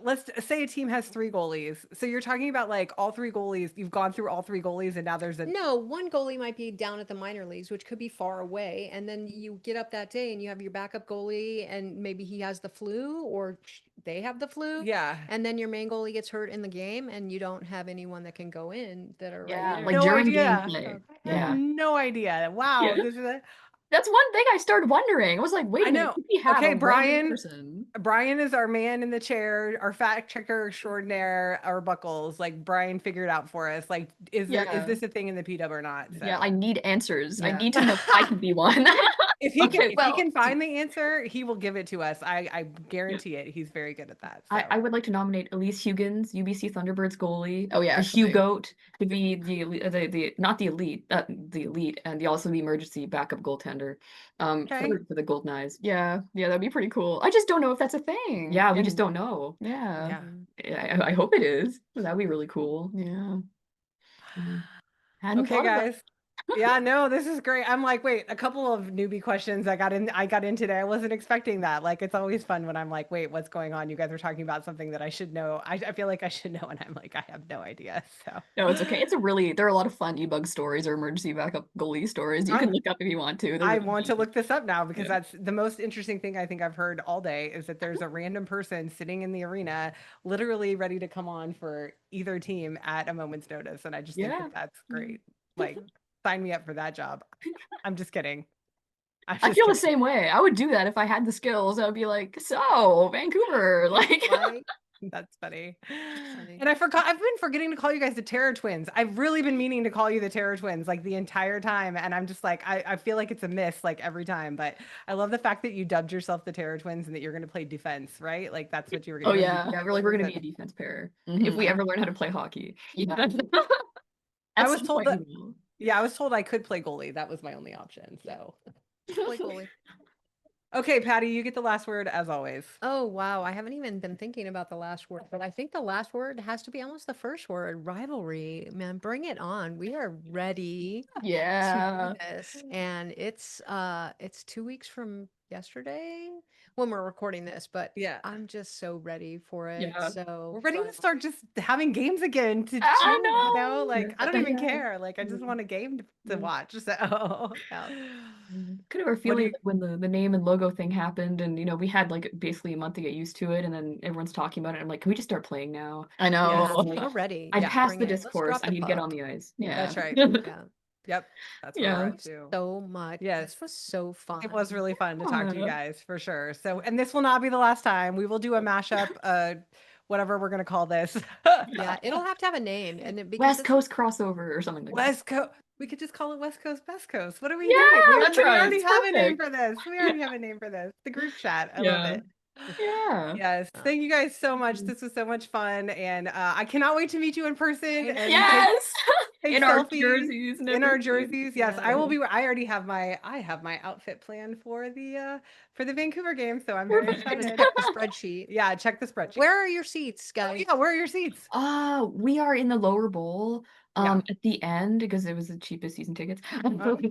let's say a team has 3 goalies. So you're talking about like all 3 goalies. You've gone through all 3 goalies, and now there's a No, one goalie might be down at the minor leagues, which could be far away, and then you get up that day and you have your backup goalie, and maybe he has the flu or they have the flu, yeah. and then your main goalie gets hurt in the game, and you don't have anyone that can go in that are Yeah, right like No during idea. gameplay. I had Yeah. no idea. Wow, Yeah. this is a That's one thing I started wondering. I was like, wait I a minute, know. could we have Okay, a random Brian. person? Brian is our man in the chair, our fact checker extraordinaire, our Buckles. Like Brian figured out for us. Like, is Yeah. this a thing in the PW or not? So. Yeah, I need answers. I Yeah. need to know if I can be one. If he Okay, can find the answer, he will give it to us. I guarantee it. He's very good at that. So. I would like to nominate Elise Huggins, UBC Thunderbirds goalie. Oh, yeah, The actually. Hugoat to be the not the elite, and also the emergency backup goaltender. Okay. For the Golden Eyes. Yeah, that'd be pretty cool. I just don't know if that's a thing. Yeah, we just And- don't know. Yeah. I hope it is. That'd be really cool. Yeah. Hadn't Okay, thought of that. guys. Yeah, no, this is great. I'm like, wait, a couple of newbie questions I got in today. I wasn't expecting that. Like, it's always fun when I'm like, wait, what's going on? You guys are talking about something that I should know. I feel like I should know, and I'm like, I have no idea. So No, it's okay. There are a lot of fun e-bug stories or emergency backup goalie stories you can look up if you want to. They're I really want to fun. look this up now because Yeah. that's the most interesting thing I think I've heard all day is that there's a random person sitting in the arena, literally ready to come on for either team at a moment's notice. And I just think Yeah. that that's great. Like, sign me up for that job. I'm just kidding. I'm I just feel the kidding. same way. I would do that if I had the skills. I would be like, so Vancouver, like Right? That's funny. funny. And I've been forgetting to call you guys the Terror Twins. I've really been meaning to call you the Terror Twins like the entire time. And I'm just like, I feel like it's a miss like every time. But I love the fact that you dubbed yourself the Terror Twins and that you're going to play defense, right? Like that's what you were Oh, going to do. yeah. Yeah, we're gonna be a defense pair if we ever learn how to play hockey. Yeah. I At was some told point that- we will. Yeah, I was told I could play goalie. That was my only option. So, Play goalie. okay, Patty, you get the last word as always. Oh wow, I haven't even been thinking about the last word, but I think the last word has to be almost the first word, rivalry. Man, bring it on. We are ready Yeah. to do this. And it's 2 weeks from yesterday when we're recording this, but Yeah. I'm just so ready for it. Yeah. So We're ready to start just having games again to I choose, you know, know. like I don't even Yeah. care. Like I just want a game to Yeah. watch. So Yeah. Kind of our do feeling you- like when the name and logo thing happened, and we had like basically a month to get used to it, and then everyone's talking about it. I'm like, can we just start playing now? I know. We're ready. I'd Yeah, pass bring the it. Let's discourse. drop I the need to get puck. on the ice. Yeah. That's right. Yeah. Yep. That's where Yeah. we're at too. So much. Yes. This was so fun. It was really fun to talk to you Yeah. guys for sure. So, and this will not be the last time. We will do a mashup, whatever we're gonna call this. Yeah, it'll have to have a name, and because West it's- Coast crossover or something like that. West Coast. We could just call it West Coast, Best Coast. What are we Yeah, doing? that's We right. already It's have a name perfect. for this. We already have a name for this. The group chat. I love Yeah. it. Yeah. Yes. Thank you guys so much. This was so much fun. And I cannot wait to meet you in person. And Yes. take In our selfies jerseys. And in our everything. jerseys. Yes. I will Yeah. be. I already have my outfit planned for the Vancouver game. So I'm very Just excited. check the spreadsheet. Yeah. Check the spreadsheet. Where are your seats, Oh, guys? yeah. Where are your seats? We are in the lower bowl. Yeah. At the end because it was the cheapest season tickets. We're in the lower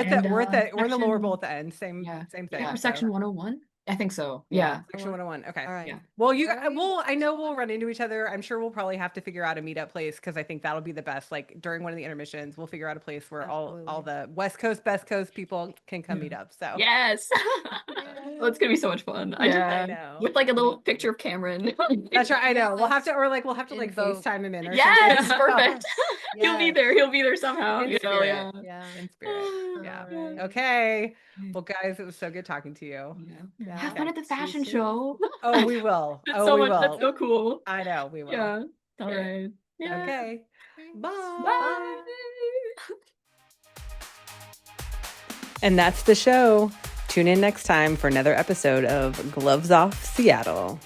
section- bowl at the end. Same Yeah, thing. for so. section 101. I think so. Yeah. Section 101. Okay. All right. Yeah. Well, I know we'll run into each other. I'm sure we'll probably have to figure out a meetup place because I think that'll be the best. Like during one of the intermissions, we'll figure out a place where all the West Coast, Best Coast people can come meet up. So Yes. Well, it's gonna be so much fun. I know. With like a little picture of Cameron. That's right. I know. We'll have to Invoke. FaceTime him in or Yes, something. perfect. He'll be there. He'll be there somehow. In You know, spirit. Yeah. In spirit. Yeah. All right. Okay. Well, guys, it was so good talking to you. Yeah. Have fun at the See you fashion soon. show. Oh, we will. That's Oh, so we much. will. That's so cool. I know. We will. Yeah. All Okay. right. Yeah. Okay. Bye. Bye. And that's the show. Tune in next time for another episode of Gloves Off Seattle.